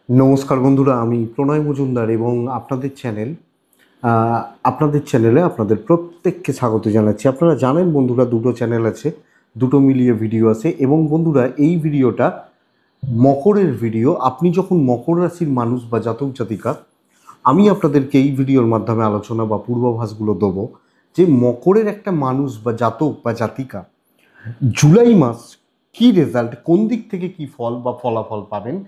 নমস্কার বন্ধুরা, আমি প্রণয় মজুমদার এবং আপনাদের চ্যানেলে আপনাদের প্রত্যেককে স্বাগত জানাচ্ছি। আপনারা জানেন বন্ধুরা, দুটো চ্যানেল আছে, দুটো মিলিয়ে ভিডিও আছে। এবং বন্ধুরা, এই ভিডিওটা মকরের ভিডিও। আপনি যখন মকর রাশির মানুষ বা জাতক জাতিকা, আমি আপনাদেরকে এই ভিডিওর মাধ্যমে আলোচনা বা পূর্বাভাসগুলো দেবো যে মকরের একটা মানুষ বা জাতক বা জাতিকা জুলাই মাস কি রেজাল্ট, কোন দিক থেকে কি ফল বা ফলাফল পাবেন,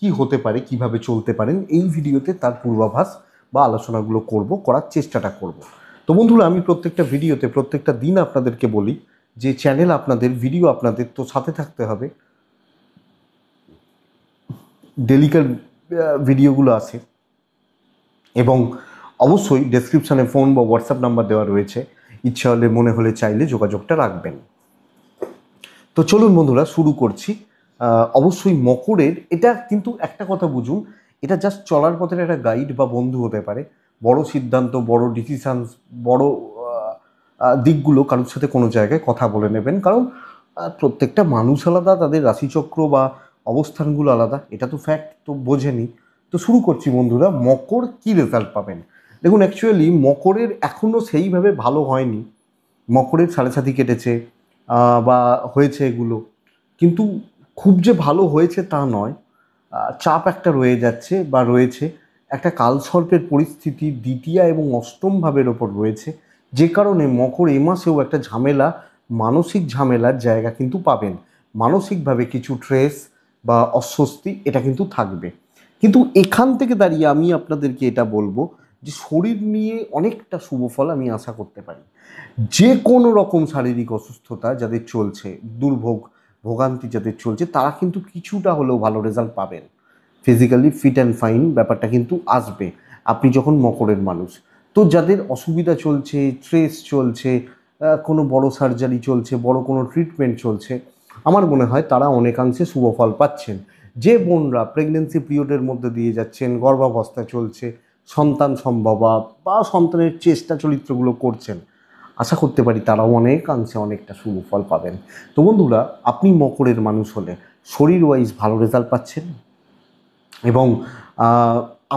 কি হতে পারে, কিভাবে চলতে পারেন, এই ভিডিওতে তার পূর্বাভাস বা আলোচনাগুলো করার চেষ্টাটা করব। তো বন্ধুরা, আমি প্রত্যেকটা ভিডিওতে প্রত্যেকটা দিন আপনাদেরকে বলি যে চ্যানেল আপনাদের, ভিডিও আপনাদের, তো সাথে থাকতে হবে। ডেলিকার ভিডিওগুলো আছে এবং অবশ্যই ডেসক্রিপশানে ফোন বা হোয়াটসঅ্যাপ নাম্বার দেওয়া রয়েছে। ইচ্ছা হলে, মনে হলে, চাইলে যোগাযোগটা রাখবেন। তো চলুন বন্ধুরা, শুরু করছি। অবশ্যই মকরের এটা কিন্তু একটা কথা বুঝুন, এটা জাস্ট চলার পথের একটা গাইড বা বন্ধু হতে পারে। বড় সিদ্ধান্ত, বড় ডিসিশানস, বড় দিকগুলো কারোর সাথে কোনো জায়গায় কথা বলে নেবেন, কারণ প্রত্যেকটা মানুষ আলাদা, তাদের রাশিচক্র বা অবস্থানগুলো আলাদা, এটা তো ফ্যাক্ট, তো বোঝেনি। তো শুরু করছি বন্ধুরা, মকর কি রেজাল্ট পাবেন। দেখুন, অ্যাকচুয়ালি মকরের এখনও সেইভাবে ভালো হয়নি। মকরের সাড়ে সাথী কেটেছে বা হয়েছে এগুলো, কিন্তু খুব যে ভালো হয়েছে তা নয়। চাপ একটা রয়ে যাচ্ছে বা রয়েছে, একটা কালসর্পের পরিস্থিতি দ্বিতীয় এবং অষ্টম ভাবের ওপর রয়েছে, যে কারণে মকর এ মাসেও একটা ঝামেলা, মানসিক ঝামেলার জায়গা কিন্তু পাবেন। মানসিকভাবে কিছু ট্রেস বা অস্বস্তি এটা কিন্তু থাকবে। কিন্তু এখান থেকে দাঁড়িয়ে আমি আপনাদেরকে এটা বলবো যে শরীর নিয়ে অনেকটা শুভ ফল আমি আশা করতে পারি। যে কোনো রকম শারীরিক অসুস্থতা যাদের চলছে, দুর্ভোগ, ভোগান্তি যাদের চলছে, তারা কিন্তু কিছুটা হলেও ভালো রেজাল্ট পাবেন। ফিজিক্যালি ফিট অ্যান্ড ফাইন ব্যাপারটা কিন্তু আসবে আপনি যখন মকরের মানুষ। তো যাদের অসুবিধা চলছে, স্ট্রেস চলছে, কোনো বড় সার্জারি চলছে, বড় কোনো ট্রিটমেন্ট চলছে, আমার মনে হয় তারা অনেকাংশে শুভফল পাচ্ছেন। যে বোনরা প্রেগনেন্সি পিরিয়ডের মধ্যে দিয়ে যাচ্ছেন, গর্ভাবস্থা চলছে, সন্তান সম্ভবা বা সন্তানের চেষ্টা চরিত্রগুলো করছেন, আশা করতে পারি তারাও অনেকাংশে অনেকটা শুভ ফল পাবেন। তো বন্ধুরা, আপনি মকরের মানুষ হলে শরীর ওয়াইজ ভালো রেজাল্ট পাচ্ছেন এবং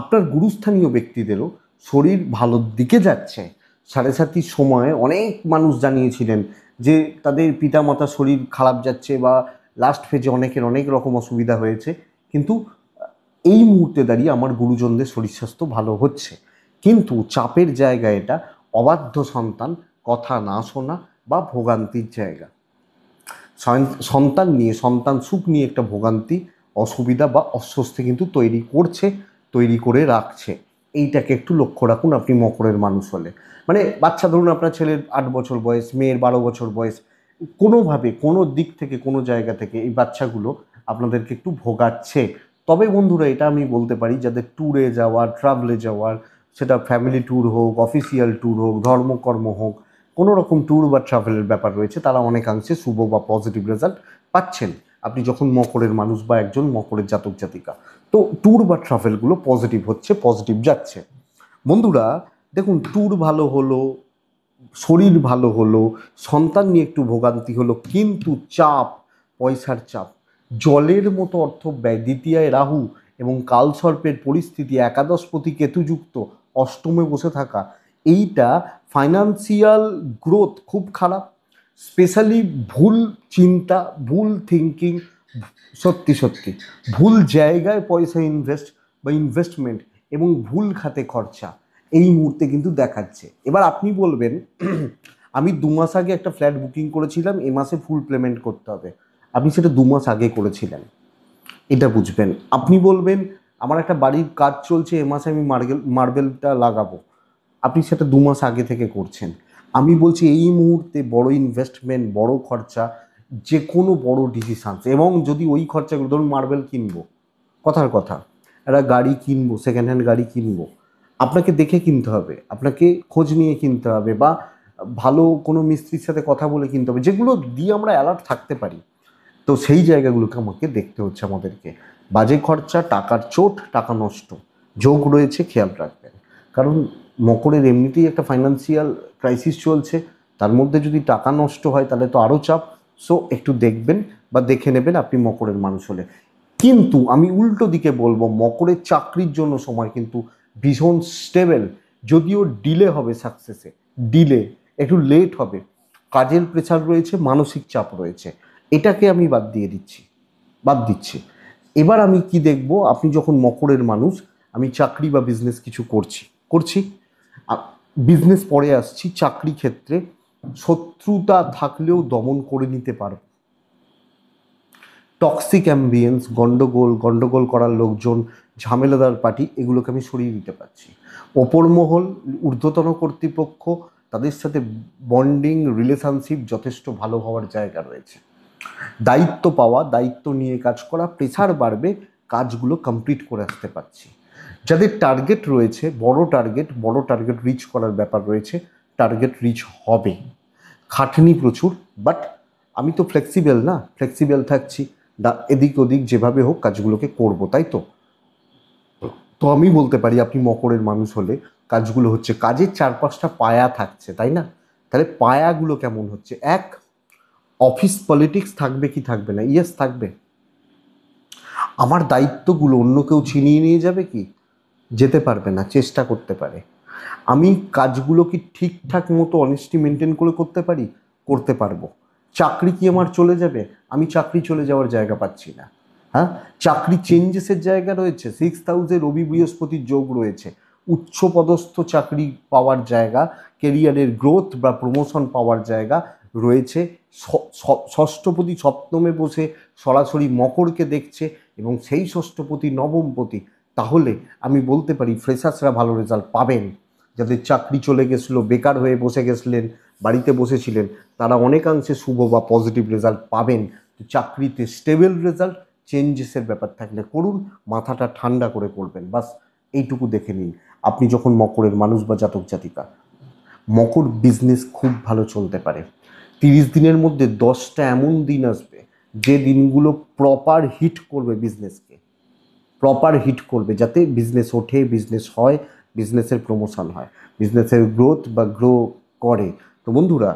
আপনার গুরুস্থানীয় ব্যক্তিদেরও শরীর ভালোর দিকে যাচ্ছে। সাড়ে সাতির সময় অনেক মানুষ জানিয়েছিলেন যে তাদের পিতামাতার শরীর খারাপ যাচ্ছে বা লাস্ট ফেজে অনেকের অনেক রকম অসুবিধা হয়েছে, কিন্তু এই মুহূর্তে দাঁড়িয়ে আমার গুরুজনদের শরীর স্বাস্থ্য ভালো হচ্ছে। কিন্তু চাপের জায়গা এটা, অবাধ্য সন্তান, কথা না শোনা বা ভোগান্তির জায়গা, সন্তান নিয়ে, সন্তান সুখ নিয়ে একটা ভোগান্তি, অসুবিধা বা অস্বস্তি কিন্তু তৈরি করছে, তৈরি করে রাখছে। এইটাকে একটু লক্ষ্য রাখুন আপনি মকরের মানুষ হলে। মানে বাচ্চা, ধরুন আপনার ছেলের 8 বছর বয়স, মেয়ের 12 বছর বয়স, কোনোভাবে কোনো দিক থেকে কোনো জায়গা থেকে এই বাচ্চাগুলো আপনাদেরকে একটু ভোগাচ্ছে। তবে বন্ধুরা, এটা আমি বলতে পারি, যাদের ট্যুরে যাওয়ার, ট্রাভেলে যাওয়ার, সেটা ফ্যামিলি ট্যুর হোক, অফিসিয়াল ট্যুর হোক, ধর্মকর্ম হোক, কোনো রকম ট্যুর বা ট্রাভেলের ব্যাপার রয়েছে, তারা অনেকাংশে শুভ বা পজিটিভ রেজাল্ট পাচ্ছেন আপনি যখন মকরের মানুষ বা একজন মকরের জাতক জাতিকা। তো ট্যুর বা ট্রাভেলগুলো পজিটিভ হচ্ছে, পজিটিভ যাচ্ছে। বন্ধুরা দেখুন, ট্যুর ভালো হলো, শরীর ভালো হলো, সন্তান নিয়ে একটু ভোগান্তি হলো, কিন্তু চাপ, পয়সার চাপ, জলের মতো অর্থ ব্যয়, দ্বিতীয়ায় রাহু এবং কালসর্পের পরিস্থিতি, একাদশপতি কেতুযুক্ত অষ্টমে বসে থাকা, এইটা ফাইন্যান্সিয়াল গ্রোথ খুব খারাপ। স্পেশালি ভুল চিন্তা, ভুল থিঙ্কিং, সত্যি সত্যি ভুল জায়গায় পয়সা ইনভেস্ট বা ইনভেস্টমেন্ট এবং ভুল খাতে খরচা এই মুহূর্তে কিন্তু দেখাচ্ছে। এবার আপনি বলবেন, আমি 2 মাস আগে একটা ফ্ল্যাট বুকিং করেছিলাম, এ মাসে ফুল পেমেন্ট করতে হবে। আপনি সেটা 2 মাস আগে করেছিলেন, এটা বুঝবেন। আপনি বলবেন, আমার একটা বাড়ির কাজ চলছে, এ মাসে আমি মার্বেলটা লাগাবো। আপনি সেটা 2 মাস আগে থেকে করছেন। আমি বলছি এই মুহূর্তে বড় ইনভেস্টমেন্ট, বড় খরচা, যে কোনো বড় ডিসিশানস, এবং যদি ওই খরচাগুলো, ধরুন মার্বেল কিনবো, কথার কথা, একটা গাড়ি কিনবো, সেকেন্ড হ্যান্ড গাড়ি কিনবো, আপনাকে দেখে কিনতে হবে, আপনাকে খোঁজ নিয়ে কিনতে হবে, বা ভালো কোনো মিস্ত্রির সাথে কথা বলে কিনতে হবে, যেগুলো দিয়ে আমরা অ্যালার্ট থাকতে পারি। তো সেই জায়গাগুলোকে আমাকে দেখতে হচ্ছে আমাদেরকে। বাজে খরচা, টাকার চোট, টাকা নষ্ট যোগ রয়েছে, খেয়াল রাখবেন। কারণ মকরের এমনিতেই একটা ফাইন্যান্সিয়াল ক্রাইসিস চলছে, তার মধ্যে যদি টাকা নষ্ট হয় তাহলে তো আরও চাপ। সো একটু দেখবেন বা দেখে নেবেন আপনি মকরের মানুষ হলে। কিন্তু আমি উল্টো দিকে বলবো, মকরের চাকরির জন্য সময় কিন্তু ভীষণ স্টেবল, যদিও ডিলে হবে সাকসেসে, ডিলে একটু লেট হবে, কাজের প্রেশার রয়েছে, মানসিক চাপ রয়েছে, এটাকে আমি বাদ দিচ্ছি। এবার আমি কি দেখব, আপনি যখন মকরের মানুষ, আমি চাকরি বা বিজনেস কিছু করছি বিজনেস পরে আসছি, চাকরি ক্ষেত্রে শত্রুতা থাকলেও দমন করে নিতে পারবো। টক্সিক অ্যাম্বিয়েন্স, গন্ডগোল করার লোকজন, ঝামেলাদার পার্টি, এগুলোকে আমি সরিয়ে দিতে পারছি। ওপর মহল, ঊর্ধ্বতন কর্তৃপক্ষ, তাদের সাথে বন্ডিং রিলেশনশিপ যথেষ্ট ভালো হওয়ার জায়গা রয়েছে। দায়িত্ব পাওয়া, দায়িত্ব নিয়ে কাজ করা, প্রেশার বাড়বে, কাজগুলো কমপ্লিট করে আসতে পারছি। যাদের টার্গেট রয়েছে, বড় টার্গেট রিচ করার ব্যাপার রয়েছে, টার্গেট রিচ হবে। খাটনি প্রচুর, বাট আমি তো ফ্লেক্সিবল থাকছি, এদিক ওদিক যেভাবে হোক কাজগুলোকে করব, তাই তো। তো আমি বলতে পারি আপনি মকরের মানুষ হলে কাজগুলো হচ্ছে, কাজের 4-5টা পায়া থাকছে, তাই না? তাহলে পায়াগুলো কেমন হচ্ছে? এক, অফিস পলিটিক্স থাকবে কি থাকবে না? ইয়েস, থাকবে। আমার দায়িত্বগুলো অন্য কেউ ছিনিয়ে নিয়ে যাবে কি? যেতে পারবে না, চেষ্টা করতে পারে। আমি কাজগুলো কি ঠিকঠাক মতো অনেস্টি মেনটেন করে করতে পারবো। চাকরি কি আমার চলে যাবে? আমি চাকরি চলে যাওয়ার জায়গা পাচ্ছি না। হ্যাঁ, চাকরি চেঞ্জেসের জায়গা রয়েছে, 6th হাউসে রবি বৃহস্পতির যোগ রয়েছে, উচ্চপদস্থ চাকরি পাওয়ার জায়গা, কেরিয়ারের গ্রোথ বা প্রমোশন পাওয়ার জায়গা রয়েছে। ষষ্ঠপতি সপ্তমে বসে সরাসরি মকরকে দেখছে, এবং সেই ষষ্ঠপতি নবমপতি। তাহলে আমি বলতে পারি ফ্রেশার্সরা ভালো রেজাল্ট পাবেন। যাদের চাকরি চলে গেছিলো, বেকার হয়ে বসে গেছিলেন, বাড়িতে বসেছিলেন, তারা অনেকাংশে শুভ বা পজিটিভ রেজাল্ট পাবেন। তো চাকরিতে স্টেবল রেজাল্ট, চেঞ্জেসের ব্যাপার থাকলে করুন, মাথাটা ঠান্ডা করে করবেন, বাস এইটুকু দেখে নিন। আপনি যখন মকরের মানুষ বা জাতক জাতিকা, মকর বিজনেস খুব ভালো চলতে পারে। 30 দিনের মধ্যে 10টা এমন দিন আসবে যে দিনগুলো প্রপার হিট করবে বিজনেসকে, যাতে বিজনেস ওঠে, বিজনেস হয়, বিজনেসের প্রমোশন হয়, বিজনেসের গ্রো করে। তো বন্ধুরা,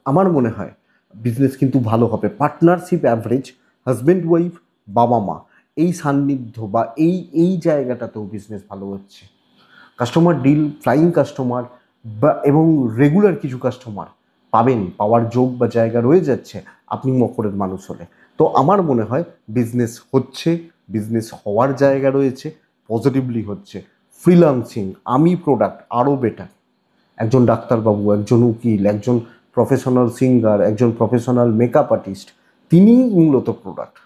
আমার মনে হয় বিজনেস কিন্তু ভালো হবে। পার্টনারশিপ অ্যাভারেজ, হাজব্যান্ড ওয়াইফ, বাবা মা, এই সান্নিধ্য বা এই জায়গাটাতেও বিজনেস ভালো হচ্ছে। কাস্টমার ডিল, ফ্লাইং কাস্টমার বা এবং রেগুলার কিছু কাস্টমার পাওয়ার যোগ বা জায়গা রয়ে যাচ্ছে আপনি মকরের মানুষ হলে। তো আমার মনে হয় বিজনেস হচ্ছে, বিজনেস হওয়ার জায়গা রয়েছে, পজিটিভলি হচ্ছে। ফ্রিল্যান্সিং, আমি প্রোডাক্ট আরও বেটার। একজন ডাক্তারবাবু, একজন উকিল, একজন প্রফেশনাল সিঙ্গার, একজন প্রফেশনাল মেকআপ আর্টিস্ট, তিনিই মূলত প্রোডাক্ট,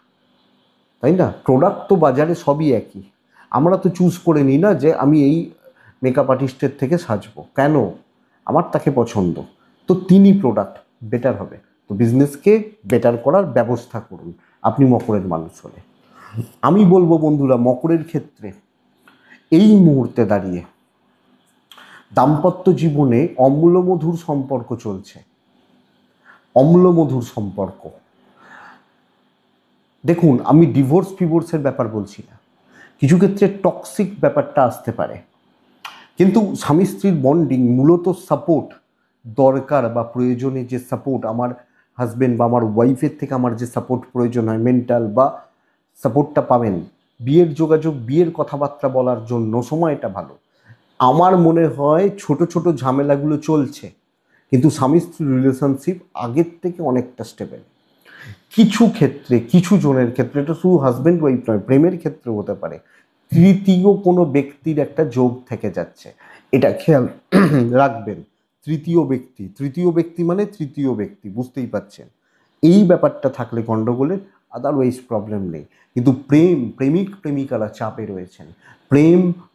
তাই না? প্রোডাক্ট তো বাজারে সবই একই। আমরা তো চুজ করে নিই না যে আমি এই মেকআপ আর্টিস্টের থেকে সাজবো, কেন? আমার তাকে পছন্দ। তো তিনি প্রোডাক্ট, বেটার হবে। তো বিজনেসকে বেটার করার ব্যবস্থা করুন আপনি মকরের মানুষ হলে। আমি বলবো বন্ধুরা, মকরের ক্ষেত্রে এই মুহূর্তে দাঁড়িয়ে দাম্পত্য জীবনে অম্লমধুর সম্পর্ক চলছে, অম্লমধুর সম্পর্ক। দেখুন, আমি ডিভোর্সের ব্যাপার বলছি না, কিছু ক্ষেত্রে টক্সিক ব্যাপারটা আসতে পারে, কিন্তু স্বামী স্ত্রীর বন্ডিং মূলত সাপোর্ট দরকার বা প্রয়োজনে যে সাপোর্ট আমার হাজব্যান্ড বা আমার ওয়াইফের থেকে আমার যে সাপোর্ট প্রয়োজন হয়, মেন্টাল বা সাপোর্টটা পাবেন। বিয়ের যোগাযোগ, বিয়ের কথাবার্তা বলার জন্য সময়টা ভালো। আমার মনে হয় ছোট ছোট ঝামেলাগুলো চলছে, কিন্তু স্বামী স্ত্রীর রিলেশনশিপ আগের থেকে অনেকটা স্টেবল। কিছু ক্ষেত্রে, কিছু জনের ক্ষেত্রে, এটা শুধু হাজব্যান্ড ওয়াইফ নয়, প্রেমের ক্ষেত্রেও হতে পারে, তৃতীয় কোনো ব্যক্তির একটা যোগ থেকে যাচ্ছে, এটা খেয়াল রাখবেন। তৃতীয় ব্যক্তি মানে তৃতীয় ব্যক্তি, বুঝতেই পারছেন। এই ব্যাপারটা থাকলে গণ্ডগোলের, আদারওয়াইজ প্রবলেম নেই। কিন্তু প্রেমিকারা চাপে রয়েছেন।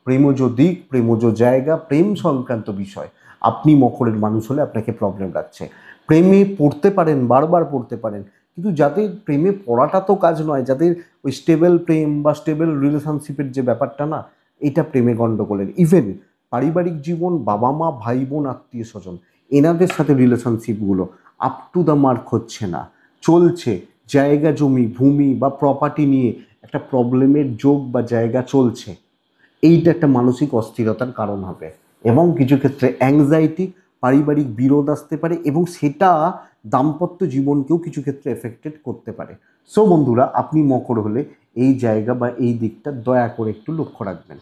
প্রেমজ দিক, প্রেমজ জায়গা, প্রেম সংক্রান্ত বিষয় আপনি মকরের মানুষ হলে আপনাকে প্রবলেম রাখছে। প্রেমে পড়তে পারেন, বারবার পড়তে পারেন, কিন্তু যাদের প্রেমে পড়াটা তো কাজ নয়, যাদের ওই স্টেবল প্রেম বা স্টেবল রিলেশনশিপের যে ব্যাপারটা না, এটা প্রেমে গণ্ডগোলের। ইভেন পারিবারিক জীবন, বাবা মা, ভাই বোন, আত্মীয় স্বজন, এনাদের সাথে রিলেশনশিপগুলো আপ টু দ্য মার্ক হচ্ছে না, চলছে। জায়গা জমি, ভূমি বা প্রপার্টি নিয়ে একটা প্রবলেমের যোগ বা জায়গা চলছে। এইটা একটা মানসিক অস্থিরতার কারণ হবে, এবং কিছু ক্ষেত্রে অ্যাংজাইটি, পারিবারিক বিরোধ আসতে পারে, এবং সেটা দাম্পত্য জীবনকেও কিছু ক্ষেত্রে এফেক্টেড করতে পারে। সো বন্ধুরা, আপনি মকর হলে এই জায়গা বা এই দিকটা দয়া করে একটু লক্ষ্য রাখবেন।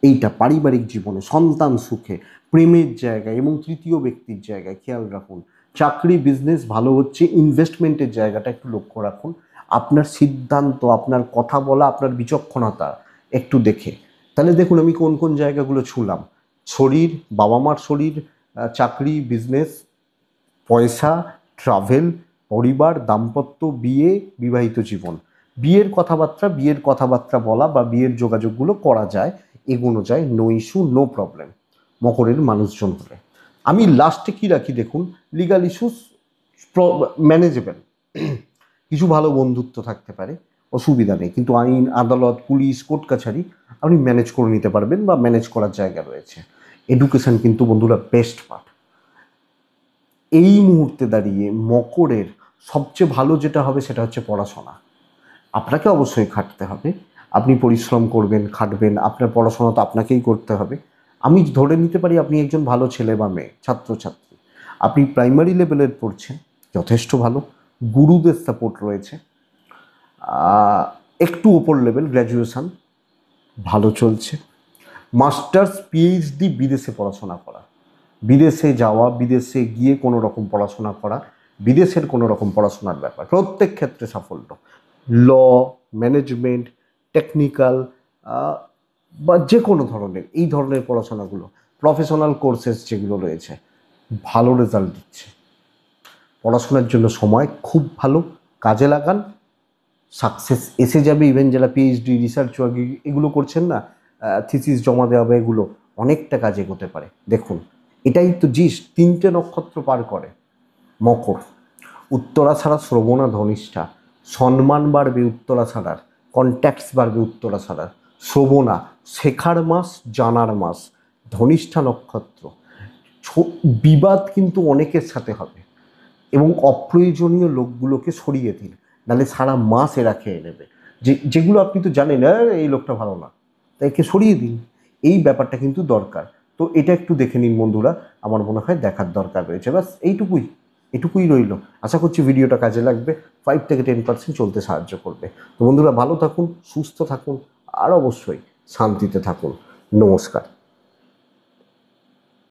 এইটা পারিবারিক জীবনে, সন্তান সুখে, প্রেমের জায়গায় এবং তৃতীয় ব্যক্তির জায়গায় খেয়াল রাখুন। চাকরি বিজনেস ভালো হচ্ছে, ইনভেস্টমেন্টের জায়গাটা একটু লক্ষ্য রাখুন। আপনার সিদ্ধান্ত, আপনার কথা বলা, আপনার বিচক্ষণতা একটু দেখে। তাহলে দেখুন আমি কোন কোন জায়গাগুলো ছুঁলাম। শরীর, বাবা মার শরীর, চাকরি, বিজনেস, পয়সা, ট্রাভেল, পরিবার, দাম্পত্য, বিয়ে, বিবাহিত জীবন। বিয়ের কথাবার্তা বলা বা বিয়ের যোগাযোগগুলো করা যায়, এগোনো যায়, নো ইস্যু, নো প্রবলেম মকরের মানুষজন হলে। আমি লাস্টে কি রাখি দেখুন, লিগাল ইস্যুস ম্যানেজেবল। কিছু ভালো বন্ধুত্ব থাকতে পারে, অসুবিধা নেই, কিন্তু আইন, আদালত, পুলিশ, কোর্ট কাছারি আপনি ম্যানেজ করে নিতে পারবেন বা ম্যানেজ করার জায়গা রয়েছে। এডুকেশন কিন্তু বন্ধুরা বেস্ট পার্ট। এই মুহূর্তে দাঁড়িয়ে মকরের সবচেয়ে ভালো যেটা হবে সেটা হচ্ছে পড়াশোনা। আপনাকে অবশ্যই খাটতে হবে, আপনি পরিশ্রম করবেন, খাটবেন, আপনার পড়াশোনা তো আপনাকেই করতে হবে। আমি ধরে নিতে পারি আপনি একজন ভালো ছেলে বা মেয়ে, ছাত্রছাত্রী। আপনি প্রাইমারি লেভেলের পড়ছেন, যথেষ্ট ভালো, গুরুদের সাপোর্ট রয়েছে। একটু ওপর লেভেল গ্র্যাজুয়েশান ভালো চলছে, মাস্টার্স, পিএইচডি, বিদেশে পড়াশোনা করা, বিদেশে যাওয়া, বিদেশে গিয়ে কোনো রকম পড়াশোনা করা, বিদেশের কোনো রকম পড়াশোনার ব্যাপার, প্রত্যেক ক্ষেত্রে সাফল্য। ল, ম্যানেজমেন্ট, টেকনিক্যাল বা যে কোনো ধরনের এই ধরনের পড়াশোনাগুলো, প্রফেশনাল কোর্সেস যেগুলো রয়েছে, ভালো রেজাল্ট দিচ্ছে। পড়াশোনার জন্য সময় খুব ভালো, কাজে লাগান, সাকসেস এসে যাবে। ইভেন যারা পিএইচডি, রিসার্চ এগুলো করছেন না, থিসিস জমা দেওয়া হবে, এগুলো অনেকটা কাজে এগোতে পারে। দেখুন এটাই তো জিস, 3টে নক্ষত্র পার করে মকর। উত্তরা ছাড়া শ্রবণা, ধনিষ্ঠা, সম্মান বাড়বে উত্তরা ছাড়ার, কন্ট্যাক্টস বাড়বে উত্তরা ছাড়ার। শ্রবণা শেখার মাস, জানার মাস। ধনিষ্ঠা নক্ষত্র, বিবাদ কিন্তু অনেকের সাথে হবে এবং অপ্রয়োজনীয় লোকগুলোকে সরিয়ে দিন, নাহলে সারা মাস এরা খেয়ে নেবে। যেগুলো আপনি তো জানেন এই লোকটা ভালো না, তাই একে সরিয়ে দিন। এই ব্যাপারটা কিন্তু দরকার। তো এটা একটু দেখে নিন বন্ধুরা, আমার মনে হয় দেখার দরকার রয়েছে। ব্যাস এটুকুই রইল। আশা করছি ভিডিওটা কাজে লাগবে, 5 থেকে 10% চলতে সাহায্য করবে। তো বন্ধুরা ভালো থাকুন, সুস্থ থাকুন, আর অবশ্যই শান্তিতে থাকুন। নমস্কার।